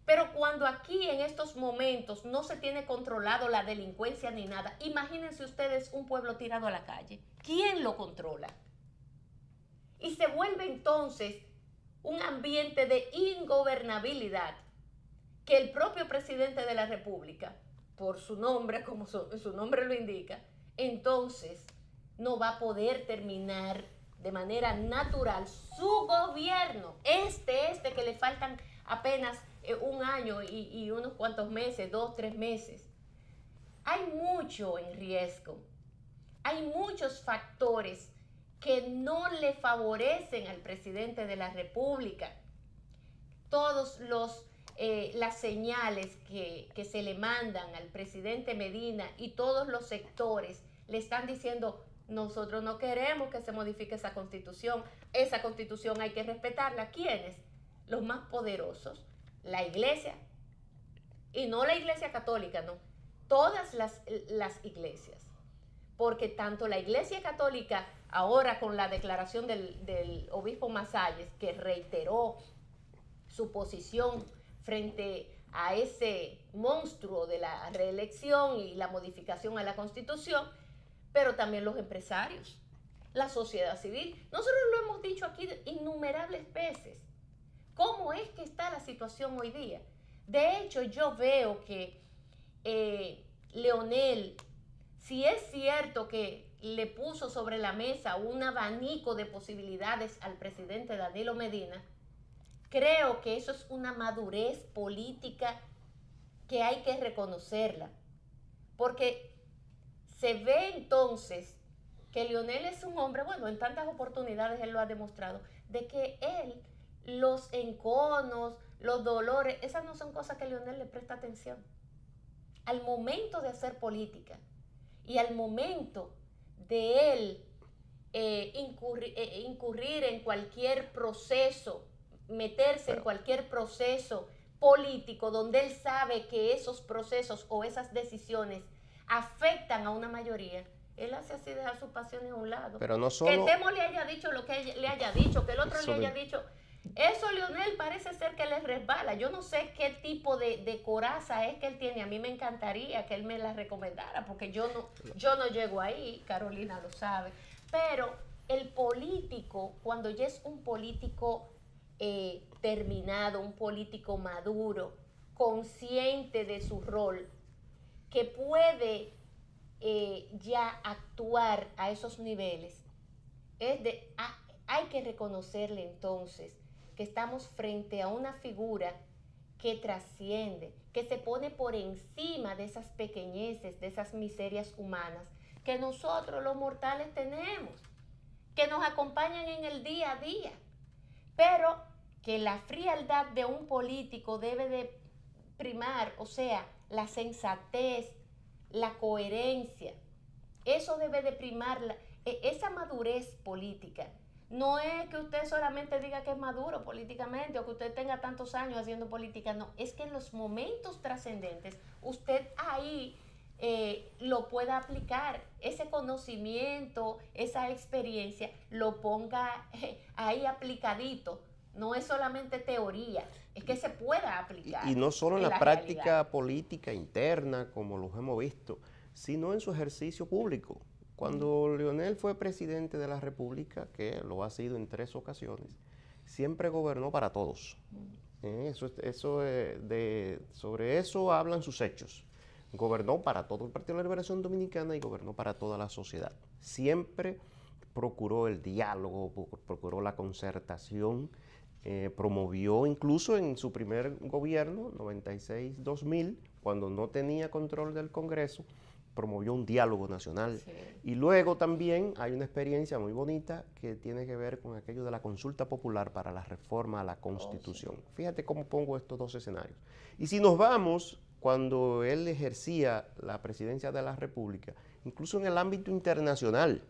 Speaker 1: Pero cuando aquí en estos momentos no se tiene controlado la delincuencia ni nada, imagínense ustedes un pueblo tirado a la calle. ¿Quién lo controla? Y se vuelve entonces un ambiente de ingobernabilidad que el propio presidente de la República, por su nombre, como su nombre lo indica, entonces no va a poder terminar de manera natural su gobierno. Este que le faltan apenas un año y unos cuantos meses, 2, 3 meses. Hay mucho en riesgo. Hay muchos factores que no le favorecen al presidente de la República. Todos las señales que se le mandan al presidente Medina y todos los sectores le están diciendo: nosotros no queremos que se modifique esa constitución hay que respetarla. ¿Quiénes? Los más poderosos, la iglesia, y no la iglesia católica, no, todas las iglesias, porque tanto la iglesia católica, ahora con la declaración del obispo Masalles, que reiteró su posición frente a ese monstruo de la reelección y la modificación a la Constitución, pero también los empresarios, la sociedad civil. Nosotros lo hemos dicho aquí innumerables veces. ¿Cómo es que está la situación hoy día? De hecho, yo veo que Leonel, si es cierto que le puso sobre la mesa un abanico de posibilidades al presidente Danilo Medina, creo que eso es una madurez política que hay que reconocerla, porque se ve entonces que Leonel es un hombre, bueno, en tantas oportunidades él lo ha demostrado, de que él, los enconos, los dolores, esas no son cosas que Leonel le presta atención. Al momento de hacer política y al momento de él incurrir en cualquier proceso, meterse en cualquier proceso político donde él sabe que esos procesos o esas decisiones afectan a una mayoría, él hace así, dejar sus pasiones a un lado.
Speaker 2: Pero no solo...
Speaker 1: Que Temo le haya dicho lo que le haya dicho, que el otro le haya dicho. Eso, Leonel, parece ser que le resbala. Yo no sé qué tipo de coraza es que él tiene. A mí me encantaría que él me la recomendara, porque yo no llego ahí, Carolina lo sabe. Pero el político, cuando ya es un político terminado, un político maduro, consciente de su rol, que puede ya actuar a esos niveles, hay que reconocerle entonces que estamos frente a una figura que trasciende, que se pone por encima de esas pequeñeces, de esas miserias humanas que nosotros los mortales tenemos, que nos acompañan en el día a día, pero que la frialdad de un político debe de primar, o sea, la sensatez, la coherencia, eso debe de primar, esa madurez política. No es que usted solamente diga que es maduro políticamente o que usted tenga tantos años haciendo política, no, es que en los momentos trascendentes usted ahí lo pueda aplicar, ese conocimiento, esa experiencia, lo ponga ahí aplicadito. No es solamente teoría, es que se pueda aplicar.
Speaker 2: Y no solo en la práctica política interna, como los hemos visto, sino en su ejercicio público. Cuando Leonel fue presidente de la República, que lo ha sido en 3 ocasiones, siempre gobernó para todos. Sobre eso hablan sus hechos. Gobernó para todo el Partido de la Liberación Dominicana y gobernó para toda la sociedad. Siempre procuró el diálogo, procuró la concertación, promovió incluso en su primer gobierno, 96-2000, cuando no tenía control del Congreso, promovió un diálogo nacional.
Speaker 1: Sí.
Speaker 2: Y luego también hay una experiencia muy bonita que tiene que ver con aquello de la consulta popular para la reforma a la Constitución.
Speaker 1: Sí.
Speaker 2: Fíjate cómo pongo estos dos escenarios. Y si nos vamos, cuando él ejercía la presidencia de la República, incluso en el ámbito internacional,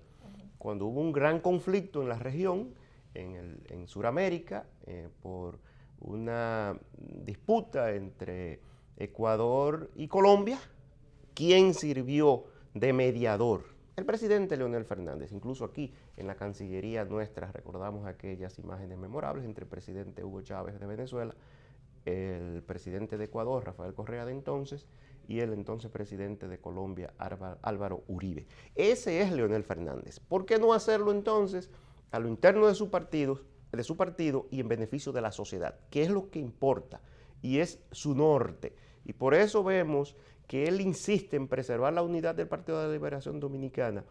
Speaker 2: cuando hubo un gran conflicto en la región, en Sudamérica, por una disputa entre Ecuador y Colombia, ¿quién sirvió de mediador? El presidente Leonel Fernández. Incluso aquí en la Cancillería nuestra recordamos aquellas imágenes memorables entre el presidente Hugo Chávez de Venezuela, el presidente de Ecuador, Rafael Correa de entonces, y el entonces presidente de Colombia, Álvaro Uribe. Ese es Leonel Fernández. ¿Por qué no hacerlo entonces a lo interno de su partido y en beneficio de la sociedad, que es lo que importa y es su norte? Y por eso vemos que él insiste en preservar la unidad del Partido de la Liberación Dominicana.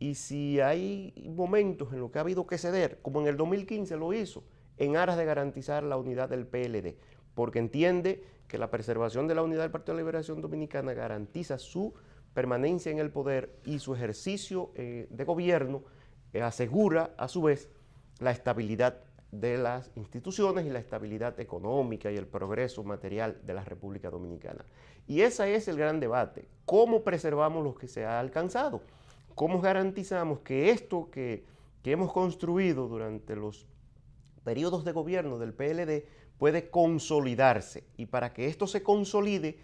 Speaker 2: Y si hay momentos en los que ha habido que ceder, como en el 2015 lo hizo, en aras de garantizar la unidad del PLD, porque entiende que la preservación de la unidad del Partido de la Liberación Dominicana garantiza su permanencia en el poder y su ejercicio de gobierno asegura a su vez la estabilidad de las instituciones y la estabilidad económica y el progreso material de la República Dominicana. Y ese es el gran debate. ¿Cómo preservamos lo que se ha alcanzado? ¿Cómo garantizamos que esto que hemos construido durante los periodos de gobierno del PLD puede consolidarse? Y para que esto se consolide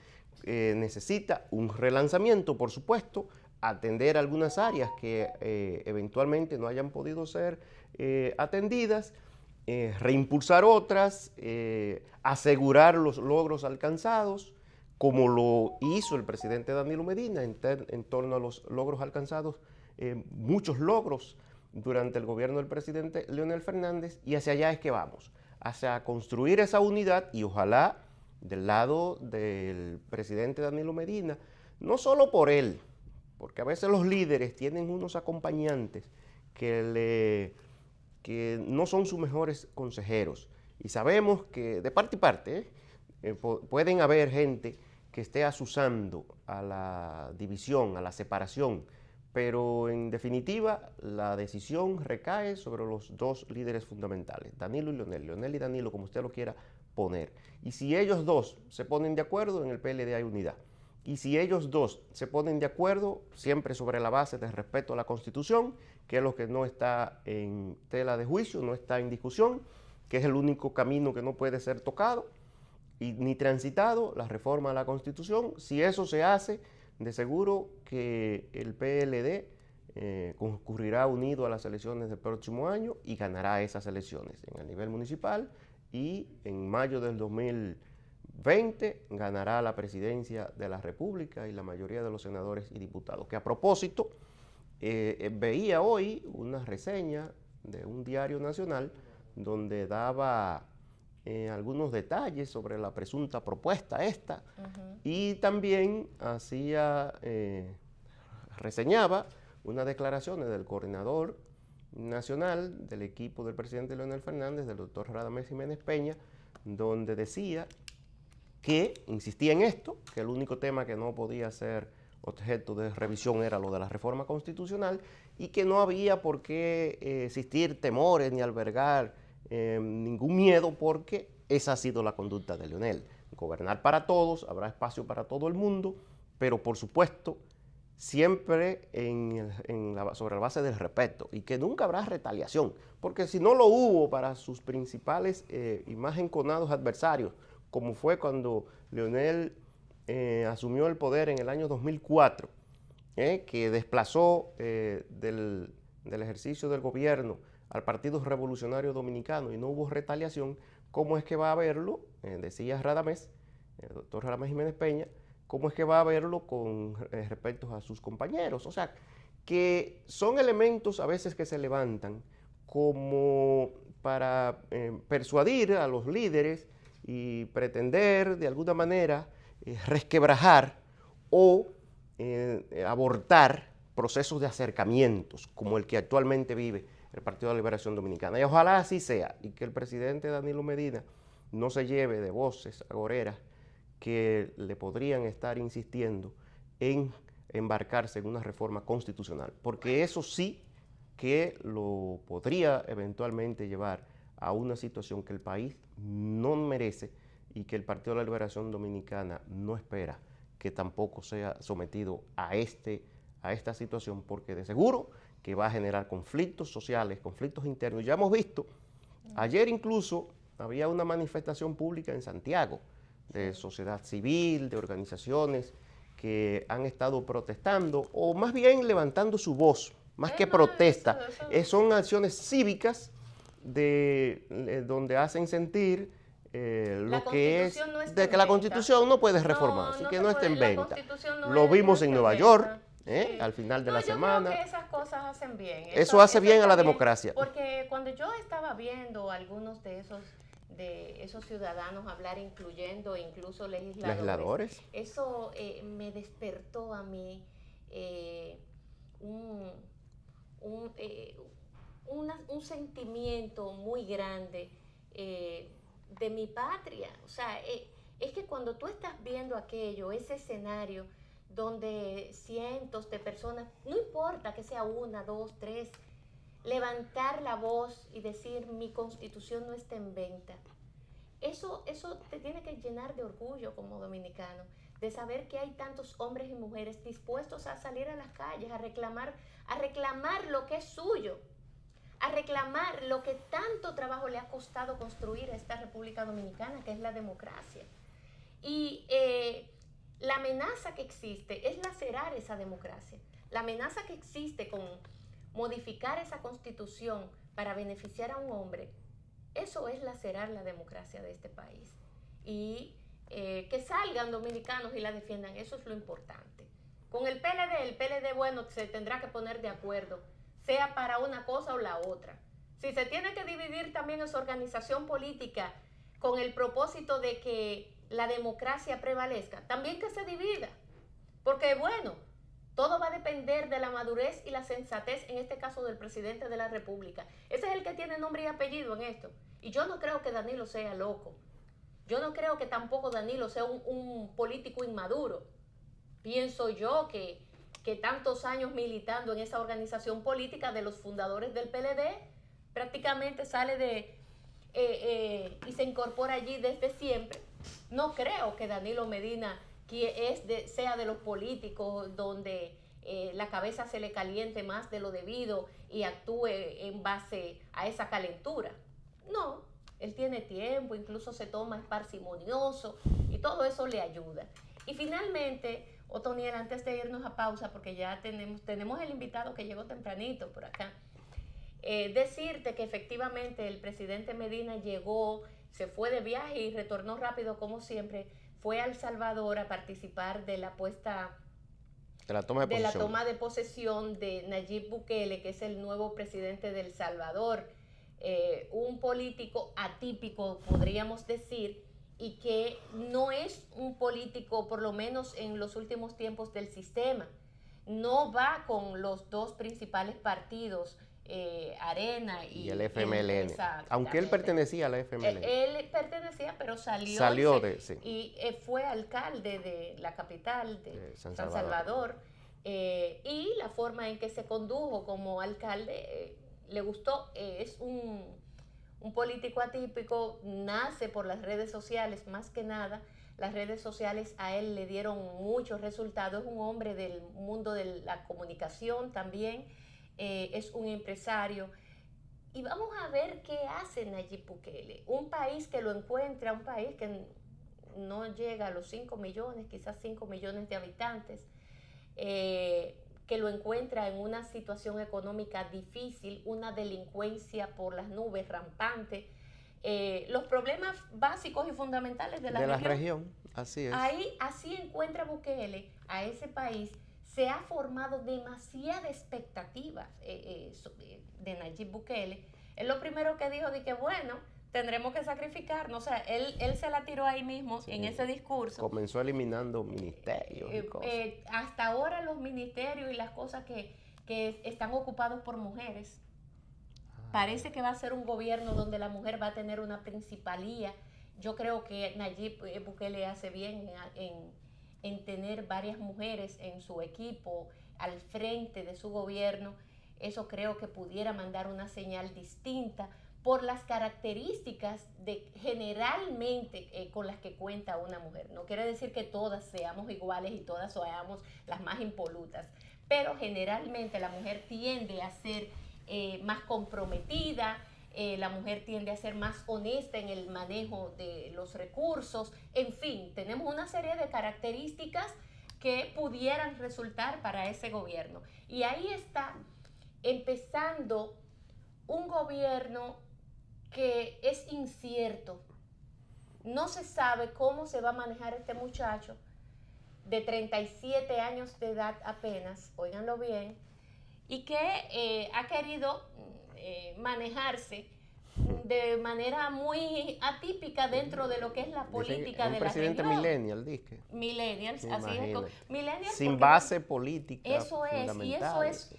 Speaker 2: necesita un relanzamiento, por supuesto, atender algunas áreas que eventualmente no hayan podido ser atendidas, reimpulsar otras, asegurar los logros alcanzados, como lo hizo el presidente Danilo Medina en torno a los logros alcanzados, muchos logros durante el gobierno del presidente Leonel Fernández, y hacia allá es que vamos, hacia construir esa unidad y ojalá del lado del presidente Danilo Medina, no solo por él, porque a veces los líderes tienen unos acompañantes que no son sus mejores consejeros. Y sabemos que de parte y parte pueden haber gente que esté asusando a la división, a la separación, pero en definitiva la decisión recae sobre los dos líderes fundamentales, Danilo y Leonel, Leonel y Danilo, como usted lo quiera poner. Y si ellos dos se ponen de acuerdo, en el PLD hay unidad. Y si ellos dos se ponen de acuerdo, siempre sobre la base del respeto a la Constitución, que es lo que no está en tela de juicio, no está en discusión, que es el único camino que no puede ser tocado ni transitado, la reforma a la Constitución. Si eso se hace, de seguro que el PLD concurrirá unido a las elecciones del próximo año y ganará esas elecciones en el nivel municipal, y en mayo del 2020 ganará la presidencia de la República y la mayoría de los senadores y diputados. Que a propósito, veía hoy una reseña de un diario nacional donde daba algunos detalles sobre la presunta propuesta esta, y también reseñaba unas declaraciones del coordinador nacional del equipo del presidente Leonel Fernández, del doctor Radamés Jiménez Peña, donde decía que insistía en esto, que el único tema que no podía ser objeto de revisión era lo de la reforma constitucional, y que no había por qué existir temores ni albergar ningún miedo, porque esa ha sido la conducta de Leonel. Gobernar para todos, habrá espacio para todo el mundo, pero por supuesto siempre sobre la base del respeto, y que nunca habrá retaliación, porque si no lo hubo para sus principales y más enconados adversarios, como fue cuando Leonel asumió el poder en el año 2004, que desplazó del ejercicio del gobierno al Partido Revolucionario Dominicano y no hubo retaliación. ¿Cómo es que va a haberlo? Decía Radamés, el doctor Radamés Jiménez Peña, ¿cómo es que va a haberlo con respecto a sus compañeros? O sea, que son elementos a veces que se levantan como para persuadir a los líderes y pretender de alguna manera resquebrajar o abortar procesos de acercamientos como el que actualmente vive el Partido de la Liberación Dominicana. Y ojalá así sea, y que el presidente Danilo Medina no se lleve de voces agoreras que le podrían estar insistiendo en embarcarse en una reforma constitucional, porque eso sí que lo podría eventualmente llevar a una situación que el país no merece y que el Partido de la Liberación Dominicana no espera que tampoco sea sometido a esta situación, porque de seguro que va a generar conflictos sociales, conflictos internos. Ya hemos visto, ayer incluso había una manifestación pública en Santiago de sociedad civil, de organizaciones que han estado protestando o más bien levantando su voz, más que protesta. Son acciones cívicas donde hacen sentir lo que es de que la Constitución no puede reformarse, que no está en venta. Lo vimos en Nueva York, al final de la semana.
Speaker 1: Yo creo que esas cosas hacen bien.
Speaker 2: Eso hace bien a la democracia.
Speaker 1: Porque cuando yo estaba viendo algunos de esos ciudadanos hablar, incluyendo incluso legisladores. Eso me despertó a mí un sentimiento muy grande de mi patria. O sea, es que cuando tú estás viendo aquello, ese escenario donde cientos de personas, no importa que sea una, dos, tres, levantar la voz y decir mi Constitución no está en venta. Eso te tiene que llenar de orgullo como dominicano, de saber que hay tantos hombres y mujeres dispuestos a salir a las calles, a reclamar lo que es suyo, a reclamar lo que tanto trabajo le ha costado construir a esta República Dominicana, que es la democracia. Y la amenaza que existe es lacerar esa democracia. La amenaza que existe con modificar esa Constitución para beneficiar a un hombre, eso es lacerar la democracia de este país. Y que salgan dominicanos y la defiendan, eso es lo importante. Con el PLD, bueno, se tendrá que poner de acuerdo, sea para una cosa o la otra. Si se tiene que dividir también esa organización política con el propósito de que la democracia prevalezca, también que se divida. Porque, bueno, todo va a depender de la madurez y la sensatez, en este caso del presidente de la República. Ese es el que tiene nombre y apellido en esto. Y yo no creo que Danilo sea loco. Yo no creo que tampoco Danilo sea un político inmaduro. Pienso yo que tantos años militando en esa organización política de los fundadores del PLD, prácticamente sale y se incorpora allí desde siempre. No creo que Danilo Medina sea de los políticos donde la cabeza se le caliente más de lo debido y actúe en base a esa calentura. No, él tiene tiempo, incluso se toma, es parsimonioso y todo eso le ayuda. Y finalmente, Otoniel, antes de irnos a pausa, porque ya tenemos el invitado que llegó tempranito por acá, decirte que efectivamente el presidente Medina llegó, se fue de viaje y retornó rápido como siempre, fue a El Salvador a participar de la toma de posesión de Nayib Bukele, que es el nuevo presidente de El Salvador, un político atípico, podríamos decir, y que no es un político, por lo menos en los últimos tiempos, del sistema. No va con los dos principales partidos, Arena y
Speaker 2: el FMLN. Aunque él pertenecía a la FMLN.
Speaker 1: Él pertenecía, pero sí. Y fue alcalde de la capital de San Salvador. Y la forma en que se condujo como alcalde le gustó. Es un político atípico, nace por las redes sociales más que nada. Las redes sociales a él le dieron muchos resultados. Es un hombre del mundo de la comunicación también. Es un empresario. Y vamos a ver qué hace Nayib Bukele. Un país que lo encuentra, un país que no llega a los 5 millones, quizás 5 millones de habitantes, que lo encuentra en una situación económica difícil, una delincuencia por las nubes rampante, los problemas básicos y fundamentales de la región.
Speaker 2: Así es.
Speaker 1: Así encuentra Bukele a ese país. Se ha formado demasiada expectativa de Nayib Bukele. Él lo primero que dijo de que, bueno, tendremos que sacrificarnos. O sea, él se la tiró ahí mismo, sí, en ese discurso.
Speaker 2: Comenzó eliminando ministerios y cosas.
Speaker 1: Hasta ahora los ministerios y las cosas que están ocupados por mujeres. Parece que va a ser un gobierno donde la mujer va a tener una principalía. Yo creo que Nayib Bukele hace bien en tener varias mujeres en su equipo, al frente de su gobierno. Eso creo que pudiera mandar una señal distinta por las características generalmente con las que cuenta una mujer. No quiere decir que todas seamos iguales y todas seamos las más impolutas, pero generalmente la mujer tiende a ser más comprometida, la mujer tiende a ser más honesta en el manejo de los recursos. En fin, tenemos una serie de características que pudieran resultar para ese gobierno. Y ahí está empezando un gobierno que es incierto. No se sabe cómo se va a manejar este muchacho de 37 años de edad apenas, óiganlo bien, y que ha querido manejarse de manera muy atípica dentro de lo que es la política de la región.
Speaker 2: Un presidente millennial, dije.
Speaker 1: Millennials, así es. Millennials
Speaker 2: sin base política.
Speaker 1: Eso es, y eso es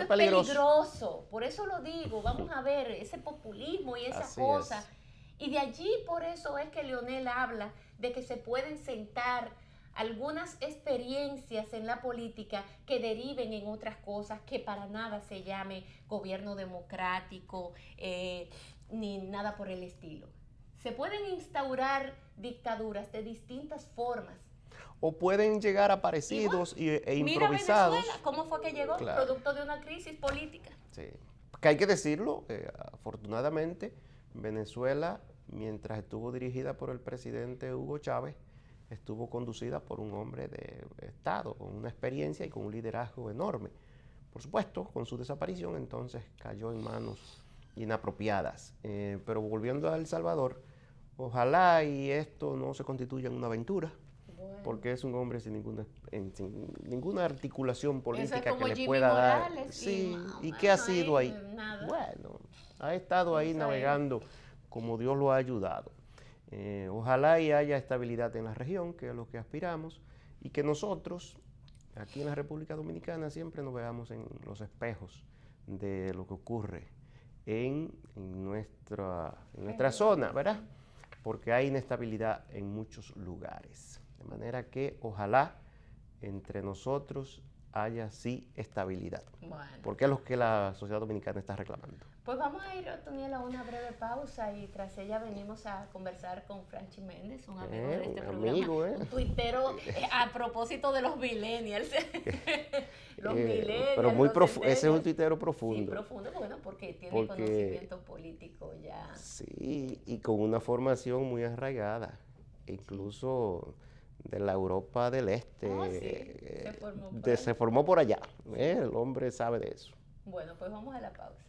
Speaker 1: peligroso. Por eso lo digo, vamos a ver ese populismo y esa cosa. Y de allí por eso es que Leonel habla de que se pueden sentar algunas experiencias en la política que deriven en otras cosas, que para nada se llame gobierno democrático ni nada por el estilo. Se pueden instaurar dictaduras de distintas formas.
Speaker 2: O pueden llegar a parecidos e improvisados.
Speaker 1: Mira Venezuela, ¿cómo fue que llegó? Claro. Producto de una crisis política.
Speaker 2: Sí, que hay que decirlo, afortunadamente Venezuela, mientras estuvo dirigida por el presidente Hugo Chávez, estuvo conducida por un hombre de Estado, con una experiencia y con un liderazgo enorme. Por supuesto, con su desaparición, entonces cayó en manos inapropiadas. Pero volviendo a El Salvador, ojalá y esto no se constituya en una aventura, porque es un hombre sin ninguna articulación política que le
Speaker 1: Jimmy
Speaker 2: pueda
Speaker 1: Morales,
Speaker 2: dar. Sí, ¿y qué ha sido ahí?
Speaker 1: Nada.
Speaker 2: Bueno, ha estado ahí navegando como Dios lo ha ayudado. Ojalá y haya estabilidad en la región, que es lo que aspiramos, y que nosotros, aquí en la República Dominicana, siempre nos veamos en los espejos de lo que ocurre en nuestra zona, ¿verdad? Porque hay inestabilidad en muchos lugares. De manera que ojalá entre nosotros haya sí estabilidad. Bueno. Porque es lo que la sociedad dominicana está reclamando.
Speaker 1: Pues vamos a ir, Otoniel, a una breve pausa y tras ella venimos a conversar con Franchi Méndez, un amigo de este programa, un tuitero a propósito de los millennials. Los millennials.
Speaker 2: Pero ese es un tuitero profundo.
Speaker 1: Sí, profundo, bueno, porque tiene conocimiento político ya.
Speaker 2: Sí, y con una formación muy arraigada, incluso de la Europa del Este. Se formó por allá. El hombre sabe de eso.
Speaker 1: Bueno, pues vamos a la pausa.